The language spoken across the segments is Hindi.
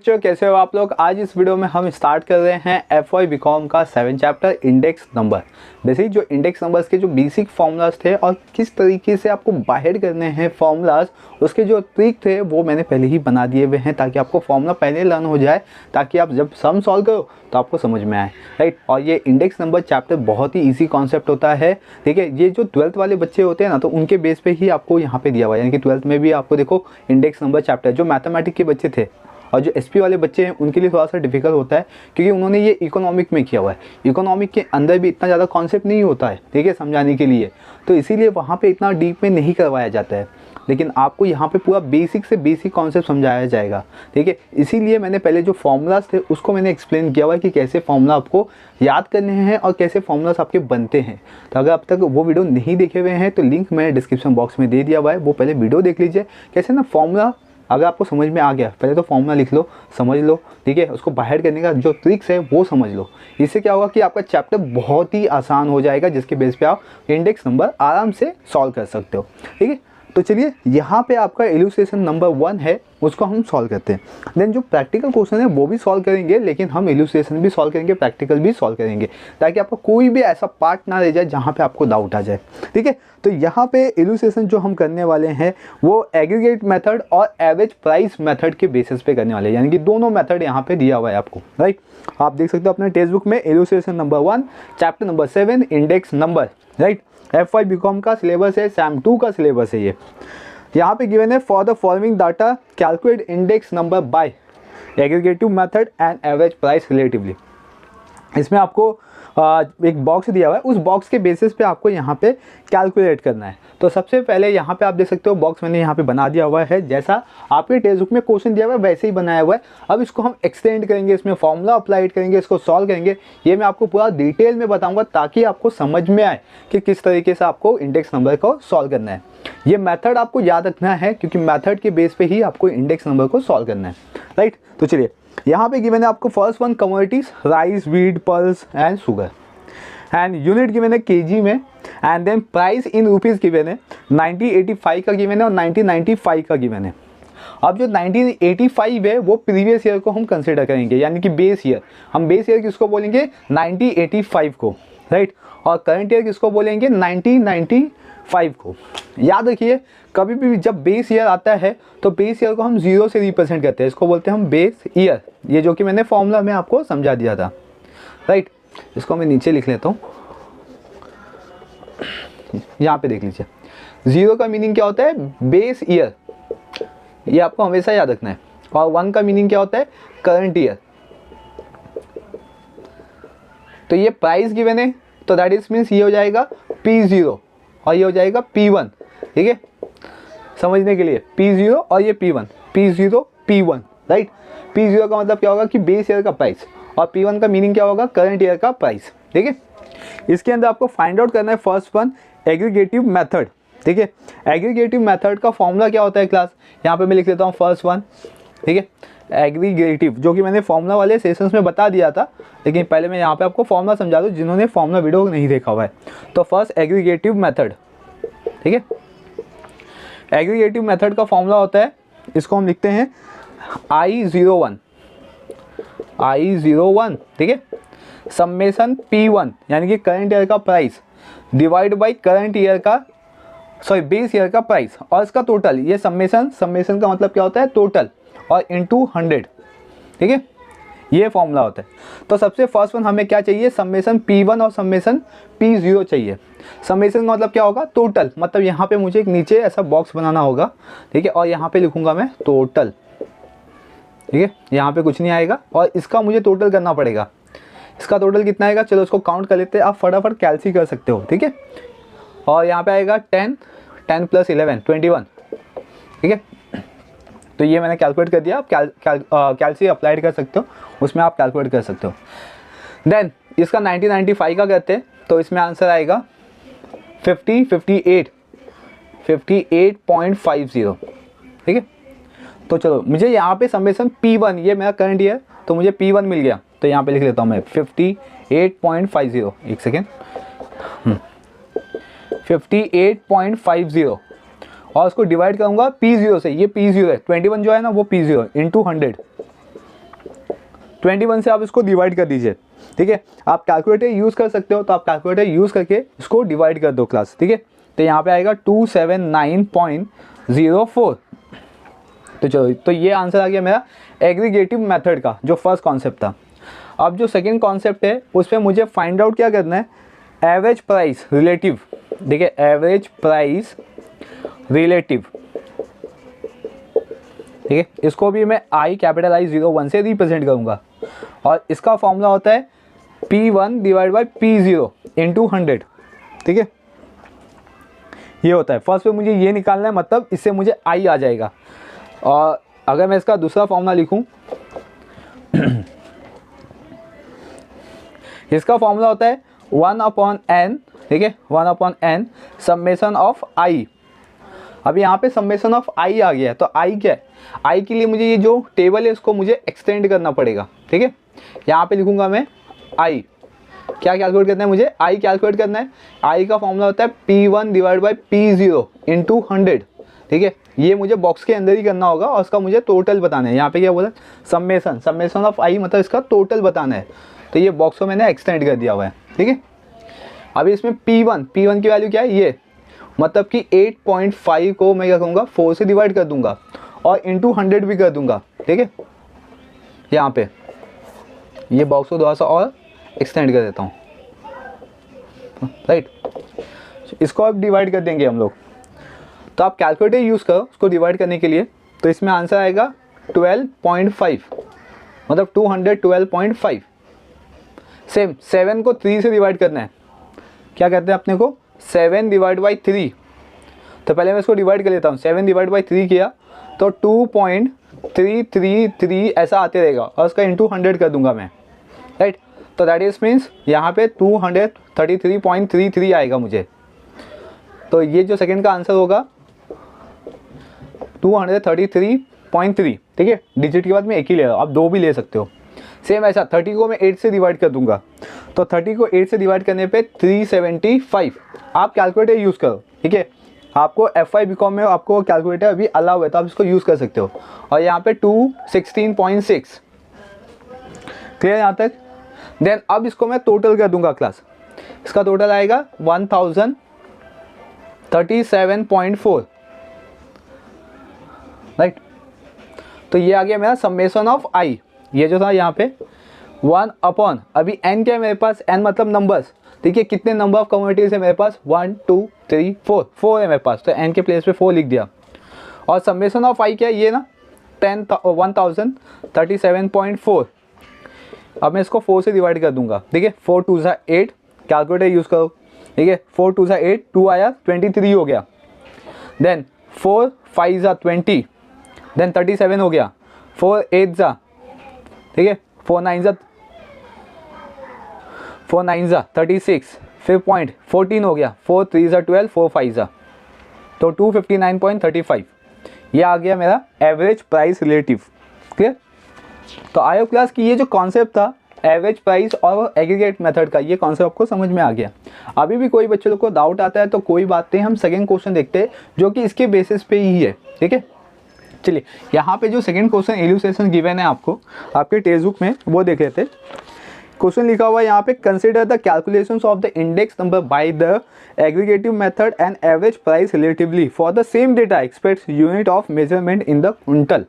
बच्चों, कैसे हो आप लोग। आज इस वीडियो में हम स्टार्ट कर रहे हैं FY बीकॉम का 7 चैप्टर इंडेक्स नंबर। बेसिक जो इंडेक्स नंबर्स के जो बेसिक फॉर्मूलाज थे और किस तरीके से आपको बाहर करने हैं फॉर्मूलाज, उसके जो ट्रिक थे वो मैंने पहले ही बना दिए हुए हैं ताकि आपको फॉर्मूला पहले लर्न हो जाए, ताकि आप जब सम सॉल्व करो तो आपको समझ में आए, राइट। और ये इंडेक्स नंबर चैप्टर बहुत ही ईजी कॉन्सेप्ट होता है। ठीक है, ये जो 12th वाले बच्चे होते हैं ना, तो उनके बेस पे ही आपको यहाँ पे दिया हुआ है। यानी कि 12th में भी आपको देखो इंडेक्स नंबर चैप्टर, जो मैथमेटिक्स के बच्चे थे और जो SP वाले बच्चे हैं उनके लिए थोड़ा सा डिफिकल्ट होता है, क्योंकि उन्होंने ये इकोनॉमिक में किया हुआ है। इकोनॉमिक के अंदर भी इतना ज़्यादा कॉन्सेप्ट नहीं होता है, ठीक है, समझाने के लिए, तो इसीलिए वहाँ पे इतना डीप में नहीं करवाया जाता है। लेकिन आपको यहाँ पे पूरा बेसिक से बेसिक कॉन्सेप्ट समझाया जाएगा, ठीक है। इसीलिए मैंने पहले जो फॉर्मूलाज थे उसको मैंने एक्सप्लेन किया हुआ है कि कैसे फॉर्मूला आपको याद करने हैं और कैसे फॉर्मूलाज आपके बनते हैं। तो अगर अब तक वो वीडियो नहीं देखे हुए हैं तो लिंक मैंने डिस्क्रिप्शन बॉक्स में दे दिया हुआ है, वो पहले वीडियो देख लीजिए। कैसे ना फॉर्मूला अगर आपको समझ में आ गया, पहले तो फॉर्मूला लिख लो, समझ लो, ठीक है, उसको बाहर करने का जो ट्रिक्स है वो समझ लो। इससे क्या होगा कि आपका चैप्टर बहुत ही आसान हो जाएगा, जिसके बेस पे आप इंडेक्स नंबर आराम से सॉल्व कर सकते हो, ठीक है। तो चलिए, यहाँ पे आपका इलस्ट्रेशन नंबर 1 है, उसको हम सॉल्व करते हैं। देन जो प्रैक्टिकल क्वेश्चन है वो भी सॉल्व करेंगे, लेकिन हम इलस्ट्रेशन भी सॉल्व करेंगे, प्रैक्टिकल भी सॉल्व करेंगे, ताकि आपका कोई भी ऐसा पार्ट ना रह जाए जहाँ पे आपको डाउट आ जाए, ठीक है। तो यहाँ पे इलस्ट्रेशन जो हम करने वाले हैं वो एग्रीगेट मेथड और एवरेज प्राइस मेथड के बेसिस पे करने वाले हैं, यानी कि दोनों मेथड यहाँ पे दिया हुआ है आपको, राइट। आप देख सकते हो अपने टेक्स्ट बुक में illustration number 1 chapter number 7 index number, right. FY BCom का सिलेबस है, SAM 2 का सिलेबस है ये। यहाँ पे गिवन है for the following data calculate index number by aggregative method and average price relatively. इसमें आपको एक बॉक्स दिया हुआ है, उस बॉक्स के बेसिस पे आपको यहाँ पे कैलकुलेट करना है। तो सबसे पहले यहाँ पे आप देख सकते हो बॉक्स मैंने यहाँ पे बना दिया हुआ है, जैसा आपके टेक्स्ट बुक में क्वेश्चन दिया हुआ है वैसे ही बनाया हुआ है। अब इसको हम एक्सटेंड करेंगे, इसमें फॉर्मूला अप्लाई करेंगे, इसको सॉल्व करेंगे। ये मैं आपको पूरा डिटेल में बताऊँगा ताकि आपको समझ में आए कि किस तरीके से आपको इंडेक्स नंबर को सॉल्व करना है। ये मेथड आपको याद रखना है, क्योंकि मेथड के बेस पे ही आपको इंडेक्स नंबर को सॉल्व करना है, राइट। तो चलिए, यहाँ पे गिवन है आपको first one commodities rice, wheat, pulse and sugar, and unit given है केजी में, and then price in rupees given है, 1985 का गिवन है और 1995 का गिवन है। अब जो 1985 है वो प्रीवियस ईयर को हम कंसिडर करेंगे, यानी कि बेस ईयर। हम बेस ईयर किसको बोलेंगे? 1985 को, राइट। और करंट ईयर किसको बोलेंगे? 1995 को। याद रखिए, कभी भी जब बेस ईयर आता है तो बेस ईयर को हम 0 से रिप्रेजेंट करते हैं, इसको बोलते हैं हम बेस ईयर। ये जो कि मैंने फॉर्मूला में आपको समझा दिया था, राइट। इसको मैं नीचे लिख लेता हूँ, यहाँ पे देख लीजिए। 0 का मीनिंग क्या होता है? बेस ईयर, ये आपको हमेशा याद रखना है। और 1 का मीनिंग क्या होता है? Current year. तो ये प्राइस गिवन है, तो दैट इज मीन्स ये हो जाएगा P0 और ये हो जाएगा P1, ठीक है, समझने के लिए। P0 और ये P1, P0 P1, right. P0 का मतलब क्या होगा कि बेस ईयर का प्राइस, और P1 का मीनिंग क्या होगा? करंट ईयर का प्राइस, ठीक है। इसके अंदर आपको फाइंड आउट करना है फर्स्ट वन एग्रीगेटिव मेथड, ठीक है। एग्रीगेटिव मेथड का फॉर्मूला क्या होता है क्लास? यहाँ पे मैं लिख लेता हूँ फर्स्ट वन, ठीक है। एग्रीगेटिव, जो कि मैंने फॉर्मूला वाले सेशंस में बता दिया था, लेकिन पहले मैं यहाँ पे आपको फॉर्मूला समझा दूँ जिन्होंने फॉर्मूला वीडियो नहीं देखा हुआ है। तो फर्स्ट एग्रीगेटिव मेथड, ठीक है। एग्रीगेटिव मेथड का फॉर्मूला होता है, इसको हम लिखते हैं I01, ठीक है, समेशन P1 यानी कि करंट ईयर का price divide by current year का, सॉरी बेस ईयर का प्राइस, और इसका टोटल। ये समेशन का मतलब क्या होता है? टोटल, और इनटू 100, ठीक है, ये फॉर्मूला होता है। तो सबसे फर्स्ट वन हमें क्या चाहिए? समेशन P1 और समेशन P0 चाहिए। समेशन का मतलब क्या होगा? टोटल। मतलब यहाँ पे मुझे एक नीचे ऐसा बॉक्स बनाना होगा, ठीक है, और यहाँ पे लिखूंगा मैं टोटल, ठीक है। यहाँ पे कुछ नहीं आएगा और इसका मुझे टोटल करना पड़ेगा। इसका टोटल कितना आएगा? चलो इसको काउंट कर लेते हैं, आप फटाफट कैलसी कर सकते हो, ठीक है। और यहाँ पे आएगा 10 + 11 21, ठीक है। तो ये मैंने कैलकुलेट कर दिया। आप कैलसी अप्लाइड कर सकते हो, उसमें आप कैलकुलेट कर सकते हो। देन इसका 1995 का करते हैं, तो इसमें आंसर आएगा 58.50, ठीक है। तो चलो, मुझे यहाँ पे समेशन P1, ये मेरा करंट ईयर, तो मुझे P1 मिल गया, तो यहाँ पे लिख लेता हूँ मैं 58.50, एक सेकेंड, 58.50, और उसको डिवाइड करूँगा P0 से। ये P0 है, 21 जो है ना वो P0 इंटू 100, 21 से आप इसको डिवाइड कर दीजिए, ठीक है। आप कैलकुलेटर यूज़ कर सकते हो तो आप कैलकुलेटर यूज़ करके इसको डिवाइड कर दो क्लास, ठीक है। तो यहाँ पे आएगा 279.04। तो चलो, तो ये आंसर आ गया मेरा एग्रीगेटिव मेथड का जो फर्स्ट कॉन्सेप्ट था। अब जो सेकंड कॉन्सेप्ट है उस पर मुझे फाइंड आउट क्या करना है, एवरेज प्राइस रिलेटिव, देखिए एवरेज प्राइस रिलेटिव, ठीक है। इसको भी मैं आई कैपिटल आई 01 से रिप्रेजेंट करूँगा और इसका फॉर्मूला होता है P1 divide by P0 into 100, ठीक है। ये होता है फर्स्ट पे मुझे ये निकालना है, मतलब इससे मुझे आई आ जाएगा। और अगर मैं इसका दूसरा फॉर्मूला लिखूं इसका फॉर्मूला होता है 1/n, ठीक है, 1/n समेशन ऑफ आई। अब यहाँ पे समेशन ऑफ आई आ गया है, तो आई क्या है, आई के लिए मुझे ये जो टेबल है इसको मुझे एक्सटेंड करना पड़ेगा, ठीक है। यहाँ पे लिखूंगा मैं आई, क्या कैलकुलेट करना है मुझे, आई कैलकुलेट करना है। आई का फॉर्मूला होता है P1 divide by P0 into 100, ठीक है। ये मुझे बॉक्स के अंदर ही करना होगा और उसका मुझे टोटल बताना है। यहाँ पे क्या बोला, समेशन, समेशन ऑफ आई मतलब इसका टोटल बताना है। तो ये बॉक्स को मैंने एक्सटेंड कर दिया हुआ है, ठीक है। अभी इसमें P1 की वैल्यू क्या है, ये मतलब कि 8.5 को मैं क्या करूँगा 4 से डिवाइड कर दूंगा और इंटू 100 भी कर दूंगा, ठीक है। यहाँ पे ये बॉक्स को थोड़ा सा और एक्सटेंड कर देता हूँ, राइट। इसको अब डिवाइड कर देंगे हम लोग। तो आप कैलकुलेटर यूज़ करो उसको डिवाइड करने के लिए। तो इसमें आंसर आएगा 12.5, मतलब 212.5। सेम 7 को 3 से डिवाइड करना है, क्या कहते हैं अपने को 7 डिवाइड बाई 3। तो पहले मैं इसको डिवाइड कर लेता हूँ, 7 डिवाइड बाई 3 किया तो 2.333 ऐसा आते रहेगा और उसका इंटू 100 कर दूंगा मैं, राइट। तो दैट इज मीन्स यहाँ पे 233.33 आएगा मुझे। तो ये जो सेकंड का आंसर होगा 233.3, ठीक है। डिजिट के बाद में एक ही ले रहा हूँ, आप दो भी ले सकते हो। सेम ऐसा 30 को मैं 8 से डिवाइड कर दूंगा, तो 30 को 8 से डिवाइड करने पे 375। आप कैलकुलेटर यूज़ करो, ठीक है। आपको FY BCom में आपको कैलकुलेटर अभी अलाउ है तो आप इसको यूज़ कर सकते हो। और यहाँ पे 216.6, क्लियर यहाँ तक। देन अब इसको मैं टोटल कर दूंगा क्लास, इसका टोटल आएगा 1037.4, राइट। तो ये आ गया मेरा समेशन ऑफ आई। ये जो था यहाँ पे 1/, अभी n क्या है मेरे पास, n मतलब नंबर्स, ठीक है। कितने नंबर ऑफ कम्युनिटीज है मेरे पास, 1 2 3 4 है मेरे पास, तो n के प्लेस पे 4 लिख दिया। और समेशन ऑफ आई क्या है, ये ना 1037.4। अब मैं इसको 4 से डिवाइड कर दूंगा, ठीक है। 4 2 8, कैलकुलेटर यूज़ करो, ठीक है। 4 2 8, 2 आया 23 हो गया। देन 4 5 20, देन 37 हो गया। 4 8, ठीक है। 4 9 36, फिर पॉइंट 14 हो गया। 4 3 12, 4 5 तो 259.35। ये आ गया मेरा एवरेज प्राइस रिलेटिव, क्लियर। तो आयो क्लास की ये जो कॉन्सेप्ट था एवरेज प्राइस और एग्रीगेट मेथड का, ये कॉन्सेप्ट आपको समझ में आ गया। अभी भी कोई बच्चों को डाउट आता है तो कोई बात नहीं, हम सेकंड क्वेश्चन देखते हैं जो कि इसके बेसिस पे ही है, ठीक है। चलिए यहाँ पे जो सेकंड क्वेश्चन इल्यूस्ट्रेशन गिवन है आपको आपके टेक्स्ट बुक में, वो देख लेते हैं। क्वेश्चन लिखा हुआ है यहाँ पे, consider the calculations of the index number by the aggregative method and average price relatively for the same data aspects unit of measurement in the quintal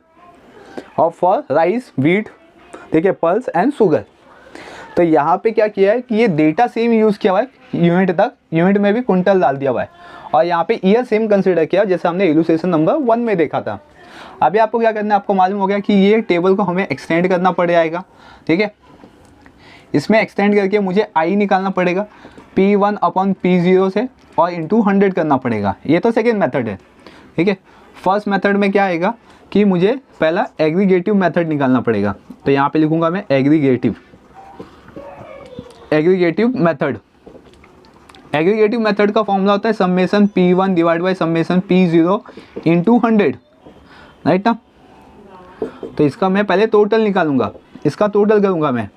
of for rice, wheat, ठीक है, पल्स एंड शुगर। तो यहाँ पे क्या किया है कि ये डेटा सेम यूज़ किया हुआ है यूनिट तक, यूनिट में भी क्विंटल डाल दिया हुआ है और यहाँ पे ईयर सेम कंसिडर किया जैसे हमने इल्यूस्ट्रेशन नंबर 1 में देखा था। अभी आपको क्या करना है, आपको मालूम हो गया कि ये टेबल को हमें एक्सटेंड करना पड़ जाएगा, ठीक है। इसमें एक्सटेंड करके मुझे आई निकालना पड़ेगा P1/P0 से और इंटू 100 करना पड़ेगा। ये तो सेकेंड मेथड है, ठीक है। फर्स्ट मेथड में क्या आएगा कि मुझे पहला एग्रीगेटिव मेथड निकालना पड़ेगा। तो यहाँ पे लिखूंगा मैं एग्रीगेटिव मेथड। एग्रीगेटिव मेथड का फॉर्मूला होता है summation P1 divide by summation P0 into 100, right ना। तो इसका मैं पहले टोटल निकालूंगा, इसका टोटल करूंगा मैं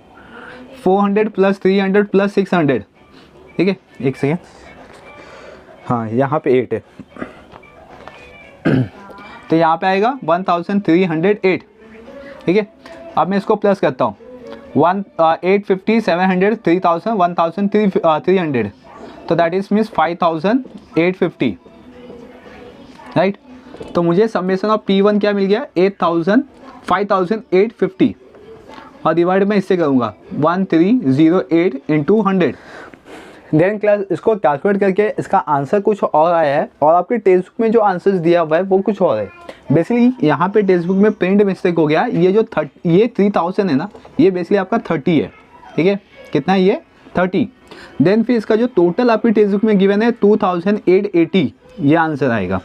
400 प्लस 300 प्लस 600, ठीक है। एक सेकेंड, हाँ यहाँ पे 8 है तो यहाँ पे आएगा 1308, ठीक है। अब मैं इसको प्लस करता हूँ 850, 700, 3000, 1300, तो दैट इज मीन्स 5850, राइट। तो मुझे समेशन ऑफ P1 क्या मिल गया, 5850, और डिवाइड मैं इससे करूँगा 1308 इंटू 100। देन क्लास इसको कैलकुलेट करके इसका आंसर कुछ और आया है, और आपके टेक्स्ट बुक में जो आंसर्स दिया हुआ है वो कुछ और है। बेसिकली यहाँ पे टेक्स्ट बुक में प्रिंट मिस्टेक हो गया, ये जो 3000 है ना, ये बेसिकली आपका 30 है, ठीक है। कितना है ये, 30। देन फिर इसका जो टोटल आपकी टेक्स्ट बुक में गिवन है 2880, ये आंसर आएगा,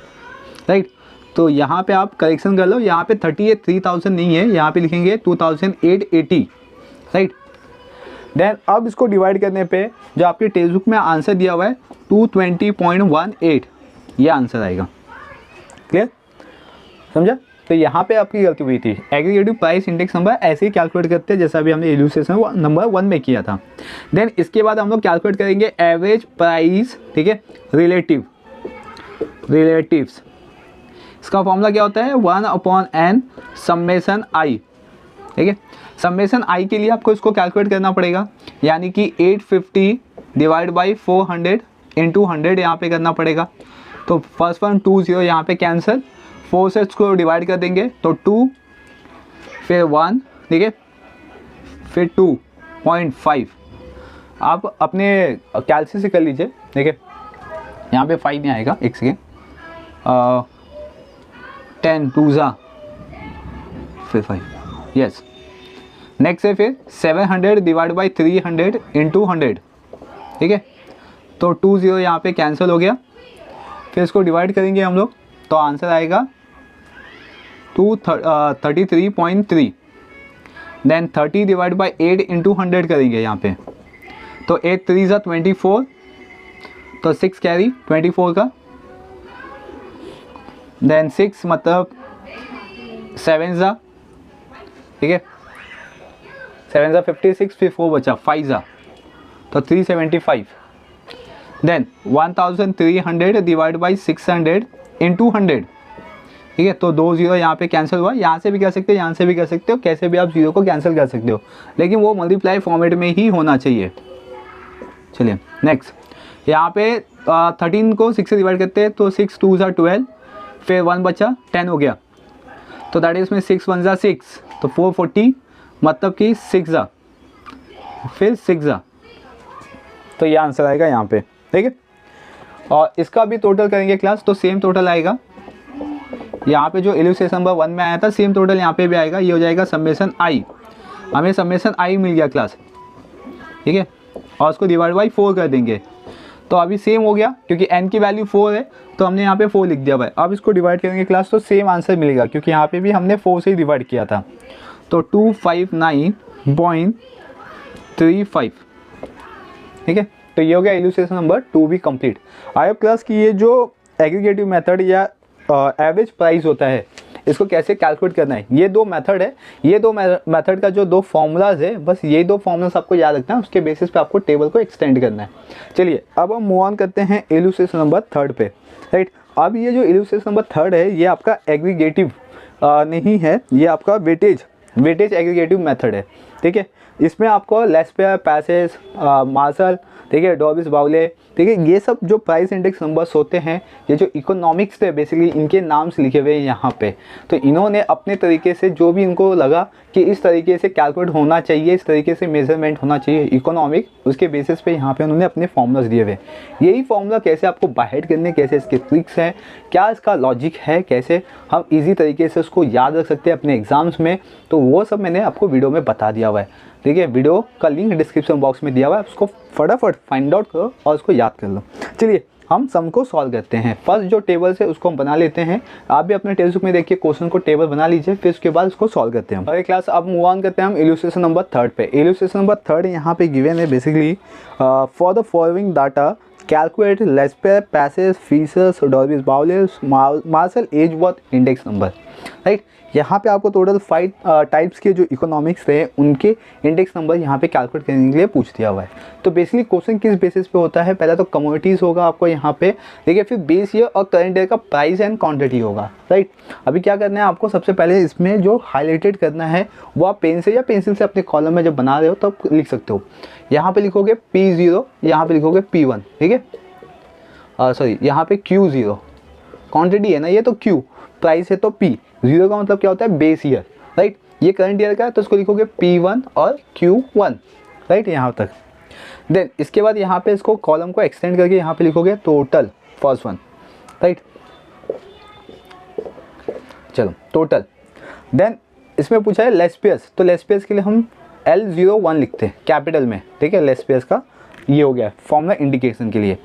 राइट। तो यहाँ पे आप करेक्शन कर लो, यहाँ पे 30 है, 3000 नहीं है, यहाँ पे लिखेंगे 2880, राइट। देन अब इसको डिवाइड करने पे जो आपकी टेक्स्ट बुक में आंसर दिया हुआ है 220.18, ये आंसर आएगा। क्लियर, समझा। तो यहाँ पे आपकी गलती हुई थी। एग्रीगेटिव प्राइस इंडेक्स नंबर ऐसे ही कैलकुलेट करते हैं जैसा अभी हमने इलस्ट्रेशन नंबर 1 में किया था। देन इसके बाद हम लोग कैलकुलेट करेंगे एवरेज प्राइस, ठीक है, रिलेटिव्स। इसका फॉर्मूला क्या होता है, 1/n समेशन i, ठीक है। समेशन i के लिए आपको इसको कैलकुलेट करना पड़ेगा, यानी कि 850 डिवाइड बाई 400 इंटू 100 यहाँ पे करना पड़ेगा। तो फर्स्ट वन 20 यहाँ पे कैंसिल, 4 से इसको डिवाइड कर देंगे तो 2, फिर 1, ठीक है, फिर 2.5। आप अपने कैलसी से कर लीजिए, ठीक है। यहाँ पे 5 नहीं आएगा, एक सेकेंड, 10 2 फिर 5, यस। नेक्स्ट है फिर 700 डिवाइड बाई 300 इंटू 100, ठीक है। तो 20 यहाँ पे कैंसिल हो गया, फिर इसको डिवाइड करेंगे हम लोग तो आंसर आएगा 33.3। देन 30 डिवाइड बाई 8 इंटू 100 करेंगे यहाँ पे, तो 8 3 ज़ा 24, तो 6 कैरी 24 का, देन 6 मतलब 7 ज़ा, ठीक है, 7 ज़ा 56, फिर 4 बचा, 5 ज़ा तो 375। देन 1300 डिवाइड बाई 600 इंटू 100, ठीक है। तो 2 0 यहाँ पे कैंसिल हुआ, यहाँ से भी कर सकते हो, यहाँ से भी कर सकते हो, कैसे भी आप 0 को कैंसिल कर सकते हो, लेकिन वो मल्टीप्लाई फॉर्मेट में ही होना चाहिए। चलिए नेक्स्ट, यहाँ पे 13 को 6 से डिवाइड करते हैं तो 6 2 ज़ा 12, फिर 1 बचा 10 हो गया, तो दैट इज में 6 1 ज़ा 6, तो 440 मतलब कि 6 ज़ा, फिर 6 ज़ा, तो ये आंसर आएगा यहाँ पे, ठीक है। और इसका भी टोटल करेंगे क्लास, तो सेम टोटल आएगा। यहाँ पे जो इलस्ट्रेशन नंबर 1 में आया था सेम टोटल यहाँ पे भी आएगा, ये हो जाएगा समेशन i। हमें समेशन i मिल गया क्लास, ठीक है, और उसको डिवाइड बाई 4 कर देंगे, तो अभी सेम हो गया क्योंकि n की वैल्यू 4 है तो हमने यहाँ पे 4 लिख दिया भाई। अब इसको डिवाइड करेंगे क्लास तो सेम आंसर मिलेगा क्योंकि यहाँ पे भी हमने 4 से ही डिवाइड किया था, तो 259.35, ठीक है। तो ये हो गया इलस्ट्रेशन नंबर 2 भी कंप्लीट। आई होप क्लास की ये जो एग्रीगेटिव मेथड या एवरेज प्राइस होता है इसको कैसे कैलकुलेट करना है, ये 2 मेथड है, ये 2 मेथड का जो 2 फॉर्मूलाज है, बस ये 2 फॉर्मूलाज आपको याद रखना है, उसके बेसिस पे आपको टेबल को एक्सटेंड करना है। चलिए अब हम मूव ऑन करते हैं इलस्ट्रेशन नंबर 3 पे, राइट। अब ये जो इलस्ट्रेशन नंबर 3 है ये आपका एग्रीगेटिव नहीं है, ये आपका वेटेज एग्रीगेटिव मेथड है, ठीक है। इसमें आपको लेस्पेयर, पैसेज, मार्शल, ठीक है, डॉर्बिस बाउले, ठीक है, ये सब जो प्राइस इंडेक्स नंबर्स होते हैं, ये जो इकोनॉमिक्स थे बेसिकली इनके नाम्स लिखे हुए हैं यहाँ पे। तो इन्होंने अपने तरीके से जो भी इनको लगा कि इस तरीके से कैलकुलेट होना चाहिए, इस तरीके से मेजरमेंट होना चाहिए इकोनॉमिक, उसके बेसिस पे यहाँ पे उन्होंने अपने फॉर्मूलाज दिए हुए। यही फॉर्मूला कैसे आपको बाहर करने, कैसे इसके ट्रिक्स हैं, क्या इसका लॉजिक है, कैसे हम ईजी तरीके से उसको याद रख सकते हैं अपने एग्जाम्स में, तो वो सब मैंने आपको वीडियो में बता दिया हुआ है, ठीक है। वीडियो का लिंक डिस्क्रिप्शन बॉक्स में दिया हुआ है, उसको फटाफट फाइंड आउट करो और उसको याद कर लो। चलिए हम सम को सॉल्व करते हैं। फर्स्ट जो टेबल है उसको हम बना लेते हैं, आप भी अपने टेक्स्ट बुक में देखिए क्वेश्चन को टेबल बना लीजिए, फिर उसके बाद उसको सॉल्व करते हैं। अरे क्लास अब मूव ऑन करते हैं हम इलस्ट्रेशन नंबर 3 पे। इलस्ट्रेशन नंबर 3 यहाँ पे गिवन है basically for the following data calculate Laspeyres, Paasche's, Fisher's, Dorbish Bowley, Marshall Edgeworth index number. Right. यहाँ पे आपको टोटल 5 टाइप्स के जो इकोनॉमिक्स थे उनके इंडेक्स नंबर यहाँ पे कैलकुलेट करने के लिए पूछ दिया हुआ है। तो बेसिकली क्वेश्चन किस बेसिस पे होता है, पहला तो कमोडिटीज़ होगा आपको यहाँ पे, देखिए फिर बेस ईयर और करंट ईयर का प्राइस एंड क्वांटिटी होगा, राइट। अभी क्या करना है आपको, सबसे पहले इसमें जो हाईलाइटेड करना है वो आप पेन से या पेंसिल से अपने कॉलम में जब बना रहे हो तब लिख सकते हो। यहाँ पे लिखोगे P0, यहाँ पे लिखोगे P1, ठीक है, सॉरी यहाँ पे Q0 क्वांटिटी है ना, ये तो Q, प्राइस है तो P, 0 का मतलब क्या होता है बेस ईयर, राइट। ये करंट ईयर का है तो इसको लिखोगे P1 और Q1, राइट, यहाँ तक। देन इसके बाद यहाँ पे इसको कॉलम को एक्सटेंड करके यहाँ पे लिखोगे टोटल फर्स्ट वन, राइट। चलो टोटल, देन इसमें पूछा है लेस्पियस, तो लेस्पियस के लिए हम L01 लिखते हैं कैपिटल में, ठीक है। लेस्पियस का ये हो गया फॉर्मूला इंडिकेशन के लिए।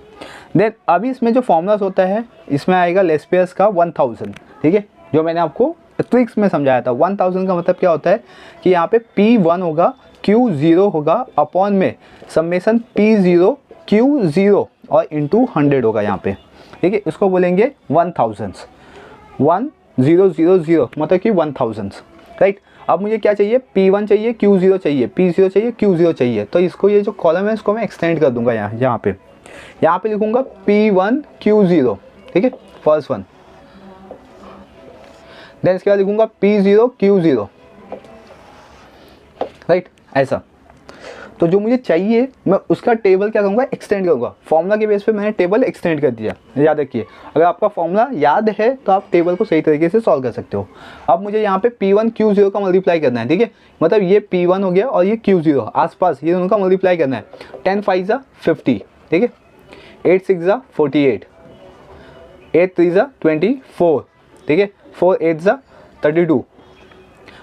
देन अभी इसमें जो फॉर्मूलास होता है इसमें आएगा लेस्पियस का 1000, ठीक है, जो मैंने आपको ट्रिक्स में समझाया था। 1000 का मतलब क्या होता है कि यहाँ पे P1 होगा, Q0 होगा, अपॉन में समेशन P0 Q0 और इंटू 100 होगा यहाँ पे, ठीक है। इसको बोलेंगे 1000, 1000 मतलब कि 1000, राइट। अब मुझे क्या चाहिए, P1 चाहिए, Q0 चाहिए, P0 चाहिए, Q0 चाहिए, तो इसको ये जो कॉलम है इसको मैं एक्सटेंड कर दूंगा यहाँ पे लिखूंगा P1 Q0, ठीक है, फर्स्ट वन। देन इसके बाद लिखूंगा P0 Q0, राइट, ऐसा। तो जो मुझे चाहिए मैं उसका टेबल क्या करूँगा, एक्सटेंड करूँगा। फॉर्मूला के बेस पे मैंने टेबल एक्सटेंड कर दिया, याद रखिए। अगर आपका फॉर्मूला याद है तो आप टेबल को सही तरीके से सॉल्व कर सकते हो। अब मुझे यहाँ पे P1 Q0 का मल्टीप्लाई करना है, ठीक है, मतलब ये P1 हो गया और ये Q0 आसपास, ये दोनों का मल्टीप्लाई करना है। 10 5 ज़ा 50, ठीक है, 8 6 ज़ा 48, 8 3 ज़ा 24, ठीक है, 4 8 ज़ा 32।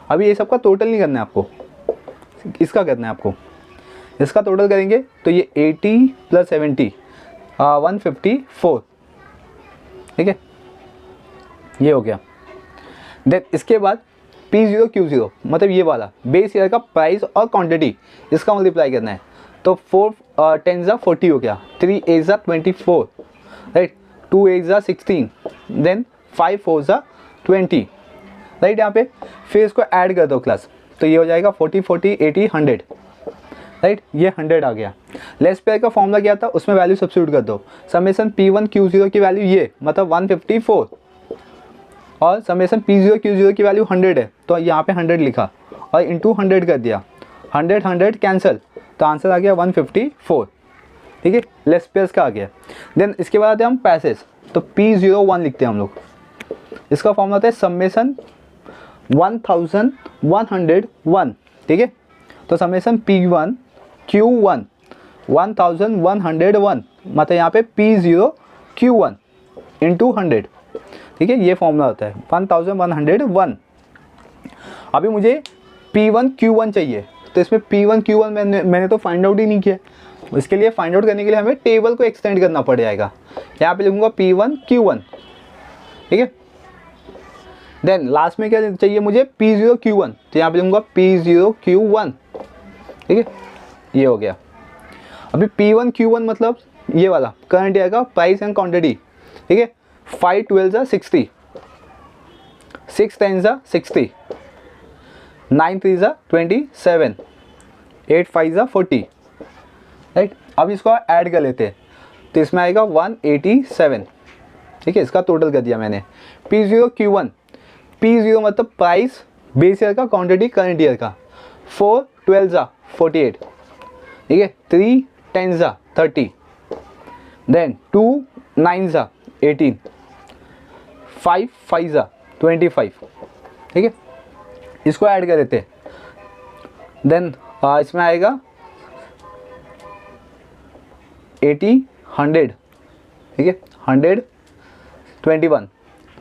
अभी ये सब का टोटल नहीं करना है आपको, इसका करना है आपको। इसका टोटल करेंगे तो ये 80 + 70 154, ठीक है, ये हो गया। देन इसके बाद P0 Q0 मतलब ये वाला बेस ईयर का प्राइस और क्वांटिटी, इसका मल्टीप्लाई करना है। तो 4 10 ज़ा 40 हो गया, 3 8 ज़ा 24, राइट, 2 8 ज़ा 16, देन 5 4 ज़ा 20, राइट। यहाँ पे फिर इसको ऐड कर दो क्लास, तो ये हो जाएगा 40 40 80 100, राइट, ये 100 आ गया। लेस पेयर का फॉर्मूला क्या था, उसमें वैल्यू सब्स्टिट्यूट कर दो। समेशन P1 Q0 की वैल्यू ये मतलब 154 और समेशन P0 Q0 की वैल्यू 100 है, तो यहाँ पे 100 लिखा और इंटू 100 कर दिया, 100 100 कैंसिल, तो आंसर आ गया 154, ठीक है, लेस पेयर्स का आ गया। देन इसके बाद आते हैं हम पैसेज, तो P01 लिखते हैं हम लोग। इसका फॉर्मूला होता है समेशन 1101, ठीक है, तो समेशन P1 Q1 1101 मतलब यहाँ पे P0 Q1 इंटू 100, ठीक है, ये फॉर्मूला होता है 1101। अभी मुझे P1 Q1 चाहिए, तो इसमें P1 Q1 मैंने तो फाइंड आउट ही नहीं किया। इसके लिए फाइंड आउट करने के लिए हमें टेबल को एक्सटेंड करना पड़ जाएगा। यहाँ पे लिखूंगा P1 Q1, ठीक है। देन लास्ट में क्या चाहिए मुझे, P0 Q1, तो यहाँ पे लिखूंगा P0 Q1, ठीक है, ये हो गया। अभी P1 Q1 मतलब ये वाला करंट ईयर का प्राइस एंड क्वांटिटी, ठीक है। 5 12 ज़ा 60, 6 10 ज़ा 60, 9 3 ज़ा 27, 8 5 ज़ा 40, राइट। अब इसको ऐड कर लेते हैं, तो इसमें आएगा 187, ठीक है, इसका टोटल कर दिया मैंने। P0 Q1, P0 मतलब प्राइस बेस ईयर का, क्वांटिटी करंट ईयर का। 4 12 ज़ा 48, ठीक है, 3 10 ज़ा 30, देन 2 9 ज़ा 18, 5 5 ज़ा 25, ठीक है, इसको ऐड कर देते हैं। देन इसमें आएगा 80 100, ठीक है, 121,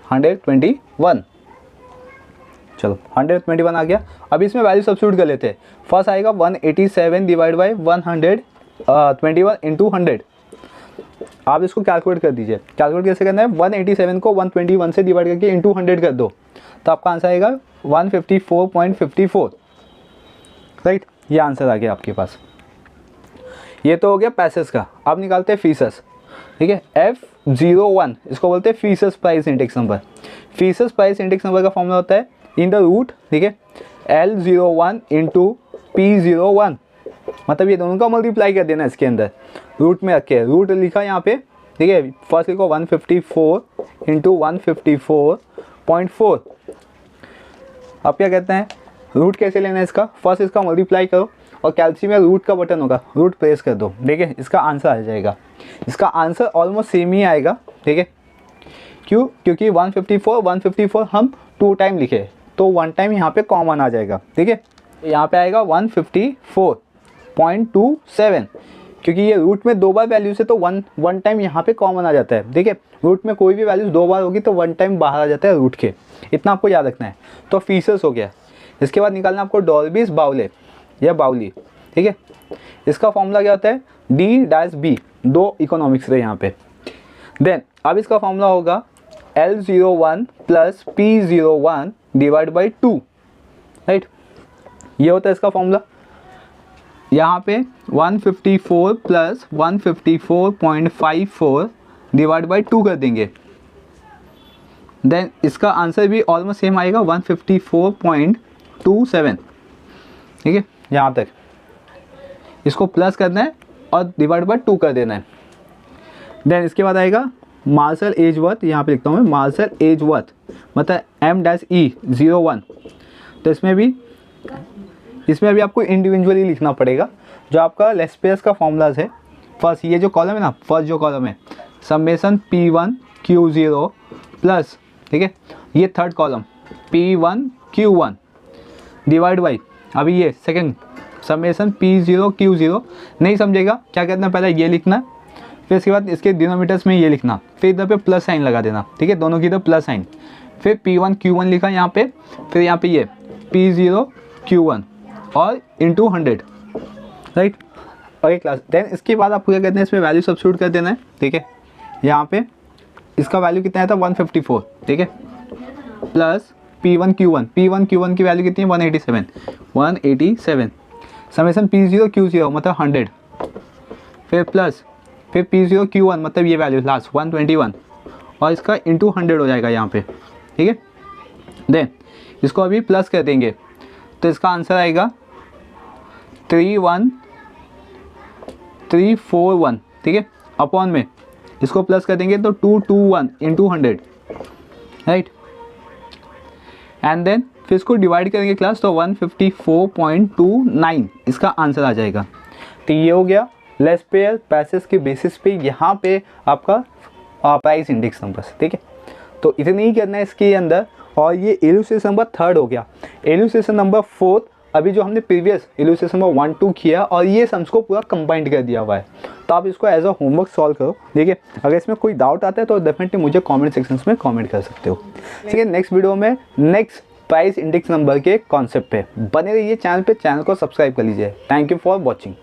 121, चलो 121 आ गया। अभी इसमें वैल्यू सब्स्टिट्यूट कर लेते हैं। फर्स्ट आएगा 187 डिवाइड बाई 121 इंटू 100। आप इसको कैलकुलेट कर दीजिए। कैलकुलेट कैसे करना है, 187 को 121 से डिवाइड करके इंटू 100 कर दो, तो आपका आंसर आएगा 154.54, राइट। ये आंसर आ गया आपके पास। ये तो हो गया पैसेज का। अब निकालते हैं फीसस। ठीक है। F01 इसको बोलते हैं faeces price index number. Faeces price index number का फॉर्मूला होता है इन द रूट, ठीक है, L01 इंटू P01, मतलब ये दोनों का मल्टीप्लाई कर देना इसके अंदर, रूट में रखे, रूट लिखा यहाँ पे, ठीक है। फर्स्ट लिखो 154 इंटू 154.4। अब क्या कहते हैं, रूट कैसे लेना है इसका, फर्स्ट इसका मल्टीप्लाई करो और कैल्सी में रूट का बटन होगा, रूट प्रेस कर दो, देखिए इसका आंसर आ जाएगा। इसका आंसर ऑलमोस्ट सेम ही आएगा, ठीक है। क्यों, क्योंकि 154 हम 2 टाइम लिखे तो 1 टाइम यहाँ पे कॉमन आ जाएगा, ठीक है। यहाँ पे आएगा 154.27, क्योंकि ये रूट में 2 बार वैल्यूज है तो वन टाइम यहाँ पे कॉमन आ जाता है, ठीक है। रूट में कोई भी वैल्यूज 2 बार होगी तो 1 टाइम बाहर आ जाता है रूट के, इतना आपको याद रखना है। तो फीसस हो गया। इसके बाद निकालना आपको डॉल्बीज बाउले या बाउली, ठीक है। इसका फॉर्मूला क्या होता है, D-B, 2 इकोनॉमिक्स रहे यहाँ पे। देन अब इसका फॉर्मूला होगा L01 plus P01 divide by 2, right. ये होता है इसका फॉर्मूला। यहाँ पे 154 प्लस 154.54 डिवाइड बाई 2 कर देंगे। देन इसका आंसर भी ऑलमोस्ट सेम आएगा 154.27, ठीक है। यहाँ तक इसको प्लस करना है और डिवाइड बाई 2 कर देना है। देन इसके बाद आएगा मार्शल एजवर्थ, यहाँ पे लिखता हूँ मैं मार्शल एजवर्थ, मतलब M-E01। तो इसमें अभी आपको इंडिविजुअली लिखना पड़ेगा जो आपका लेस्पेस का फॉर्मूलाज है। फर्स्ट ये जो कॉलम है ना, फर्स्ट जो कॉलम है समेशन P1 Q0 प्लस, ठीक है, ये third column P1 Q1 divide by, अभी ये सेकंड समेशन P0 Q0। नहीं समझेगा क्या कहते हैं, पहले ये लिखना, फिर इसके बाद इसके डिनोमिनेटर्स में ये लिखना, फिर इधर पे प्लस साइन लगा देना, ठीक है, दोनों की इधर प्लस साइन, फिर P1 Q1 लिखा यहाँ पे, फिर यहाँ पे ये P0 Q1 और into 100, right. Okay class. Then इसके बाद आपको क्या कहते हैं, इसमें वैल्यू सब्स्टिट्यूट कर देना है, ठीक है। यहाँ पे इसका वैल्यू कितना है था 154, ठीक है, प्लस P1 Q1 की वैल्यू कितनी है 187 समेशन P0 Q0 मतलब 100, फिर प्लस फिर P0 Q1 मतलब ये वैल्यू लास्ट 121 और इसका इंटू 100 हो जाएगा यहाँ पे, ठीक है। देन इसको अभी प्लस कर देंगे तो इसका आंसर आएगा 31341, ठीक है, अपॉन में इसको प्लस कर देंगे तो 221 इंटू 100, राइट। एंड देन फिर इसको डिवाइड करेंगे क्लास तो 154.29 इसका आंसर आ जाएगा। तो ये हो गया लेस्पेयर पैसेज के बेसिस पे यहाँ पे आपका प्राइस इंडेक्स नंबर्स, ठीक है। तो इतने ही करना है इसके अंदर। और ये इलुस्ट्रेशन नंबर 3 हो गया। इलुस्ट्रेशन नंबर 4 अभी जो हमने प्रीवियस इलुस्ट्रेशन नंबर 1 2 किया और ये सम्स को पूरा कंबाइंड कर दिया हुआ है। तो आप इसको एज अ होमवर्क सॉल्व करो, ठीक है। अगर इसमें कोई डाउट आता है तो डेफिनेटली मुझे कमेंट सेक्शंस में कमेंट कर सकते हो, ठीक है। नेक्स्ट वीडियो में नेक्स्ट प्राइस इंडेक्स नंबर के कॉन्सेप्ट पे बने रहिए चैनल पे, चैनल को सब्सक्राइब कर लीजिए। Thank you for watching.